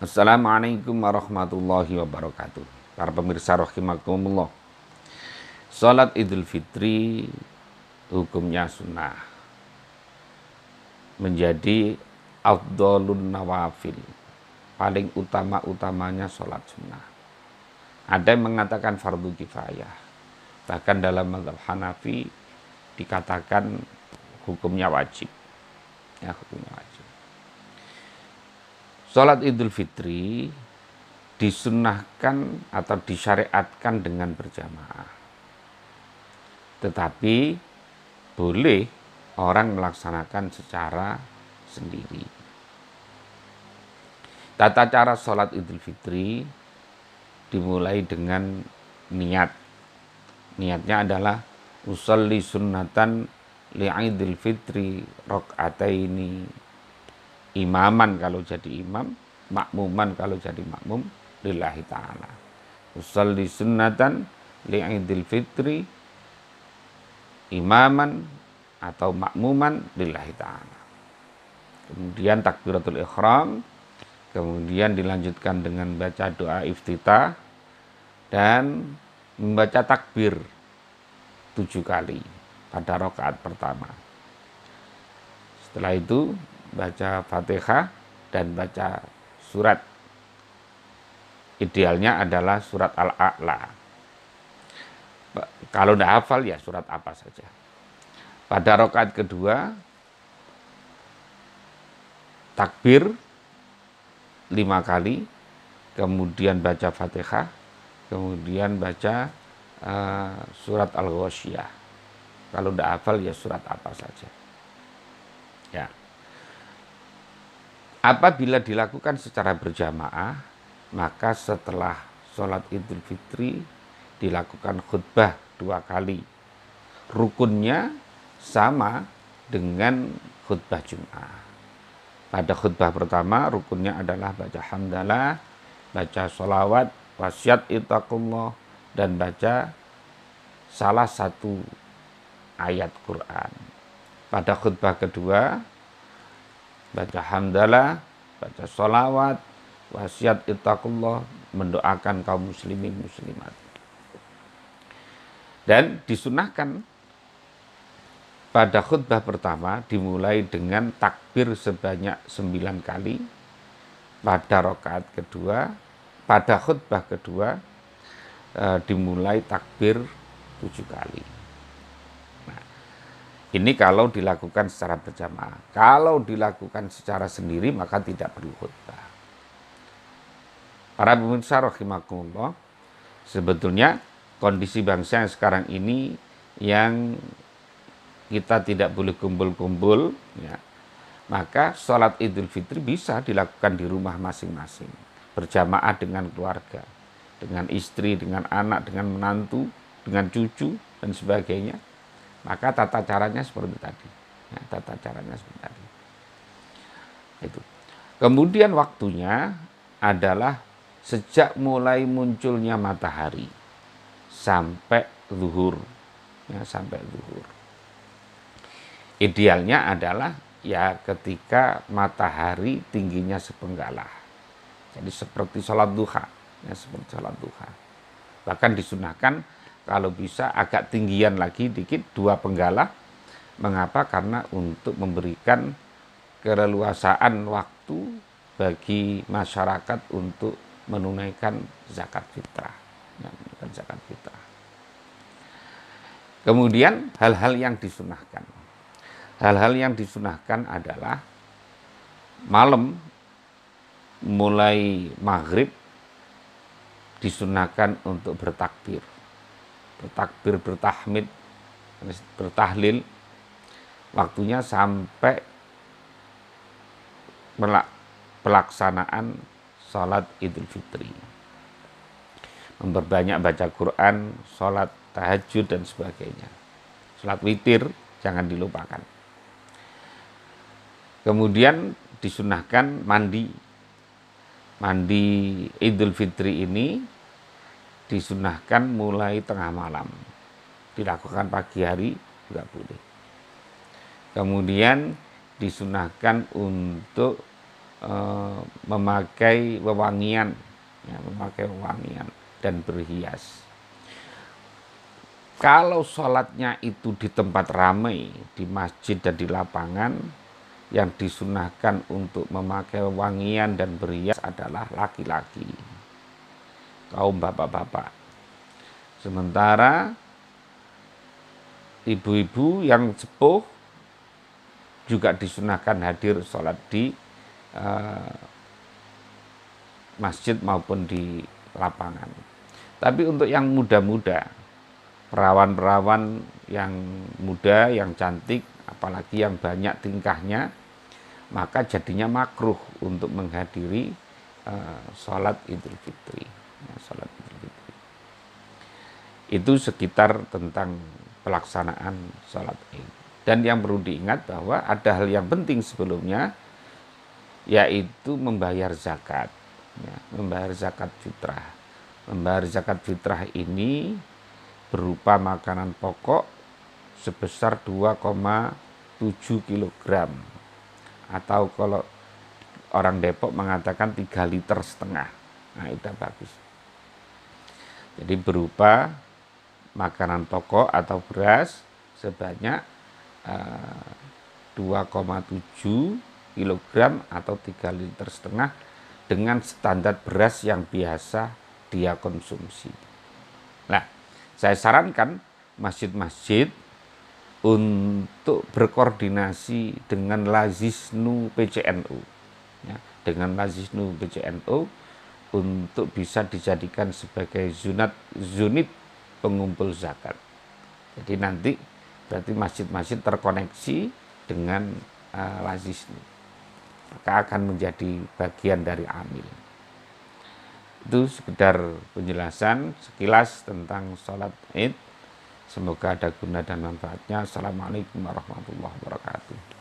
Assalamualaikum warahmatullahi wabarakatuh. Para pemirsa rahimakumullah. Salat Idul Fitri hukumnya sunnah. Menjadi afdhalun nawafil. Paling utama-utamanya salat sunnah. Ada yang mengatakan fardu kifayah. Bahkan dalam mazhab Hanafi dikatakan hukumnya wajib. Ya, hukumnya wajib. Salat Idul Fitri disunnahkan atau disyariatkan dengan berjamaah. Tetapi boleh orang melaksanakan secara sendiri. Tata cara salat Idul Fitri dimulai dengan niat. Niatnya adalah usolli sunnatan li'idul fitri rok'ataini imaman kalau jadi imam, makmuman kalau jadi makmum, lillahi ta'ala. Usolli sunnatan li'idul fitri imaman atau makmuman lillahi ta'ala. Kemudian takbiratul ihram, kemudian dilanjutkan dengan baca doa iftitah dan membaca takbir 7 kali pada rakaat pertama. Setelah itu baca Fatihah dan baca surat. Idealnya adalah surat Al-A'la. Kalau tidak hafal ya surat apa saja. Pada rakaat kedua takbir 5 kali, kemudian baca Fatihah, kemudian baca surat Al-Ghasyiyah. Kalau tidak hafal ya surat apa saja. Ya. Apabila dilakukan secara berjamaah, maka setelah sholat Idul Fitri dilakukan khutbah 2 kali. Rukunnya sama dengan khutbah Jum'ah. Pada khutbah pertama rukunnya adalah baca hamdalah, baca sholawat, wasiat ittaqullah, dan baca salah satu ayat Quran. Pada khutbah kedua baca hamdalah, baca sholawat, wasiat ittaqullah, mendoakan kaum muslimin muslimat. Dan disunahkan pada khutbah pertama dimulai dengan takbir sebanyak 9 kali. Pada rakaat kedua, pada khutbah kedua dimulai takbir 7 kali. Ini kalau dilakukan secara berjamaah. Kalau dilakukan secara sendiri maka tidak perlu khutbah. Para pemirsa rahimakumullah, sebetulnya kondisi bangsa yang sekarang ini yang kita tidak boleh kumpul-kumpul, ya, maka sholat Idul Fitri bisa dilakukan di rumah masing-masing, berjamaah dengan keluarga, dengan istri, dengan anak, dengan menantu, dengan cucu dan sebagainya. Maka tata caranya seperti tadi. Ya, tata caranya seperti tadi. Itu. Kemudian waktunya adalah sejak mulai munculnya matahari sampai zuhur. Ya, sampai zuhur. Idealnya adalah ya ketika matahari tingginya sepenggalah. Jadi seperti sholat duha. Ya, seperti sholat duha. Bahkan disunahkan kalau bisa agak tinggian lagi dikit 2 penggalah. Mengapa? Karena untuk memberikan keleluasaan waktu bagi masyarakat untuk menunaikan zakat fitrah. Ya, menunaikan zakat fitrah. Kemudian hal-hal yang disunahkan. Hal-hal yang disunahkan adalah malam mulai maghrib disunahkan untuk bertakbir. Bertakbir, bertahmid, bertahlil, waktunya sampai pelaksanaan sholat Idul Fitri. Memperbanyak baca Quran, sholat tahajud dan sebagainya. Sholat witir jangan dilupakan. Kemudian disunahkan mandi. Mandi Idul Fitri ini disunahkan mulai tengah malam. Dilakukan pagi hari juga boleh. Kemudian disunahkan untuk memakai wewangian, ya, memakai wewangian dan berhias. Kalau sholatnya itu di tempat ramai, di masjid dan di lapangan, yang disunahkan untuk memakai wewangian dan berhias adalah laki-laki, kaum bapak-bapak. Sementara ibu-ibu yang sepuh juga disunahkan hadir sholat di masjid maupun di lapangan. Tapi untuk yang muda-muda, perawan-perawan yang muda, yang cantik, apalagi yang banyak tingkahnya, maka jadinya makruh untuk menghadiri sholat Idul Fitri. Ya, sholat Idul Fitri. Itu sekitar tentang pelaksanaan sholat Id. Dan yang perlu diingat bahwa ada hal yang penting sebelumnya, yaitu membayar zakat. Ya, membayar zakat fitrah. Membayar zakat fitrah ini berupa makanan pokok sebesar 2,7 kg. Atau kalau orang Depok mengatakan 3,5 liter. Nah, itu bagus. Jadi berupa makanan pokok atau beras sebanyak 2,7 kg atau 3,5 liter dengan standar beras yang biasa dia konsumsi. Nah, saya sarankan masjid-masjid untuk berkoordinasi dengan Lazisnu PCNU, ya, dengan Lazisnu PCNU untuk bisa dijadikan sebagai zunit pengumpul zakat. Jadi nanti berarti masjid-masjid terkoneksi dengan Lazisnu, maka akan menjadi bagian dari amil. Itu sekedar penjelasan sekilas tentang sholat Id. Semoga ada guna dan manfaatnya. Assalamualaikum warahmatullahi wabarakatuh.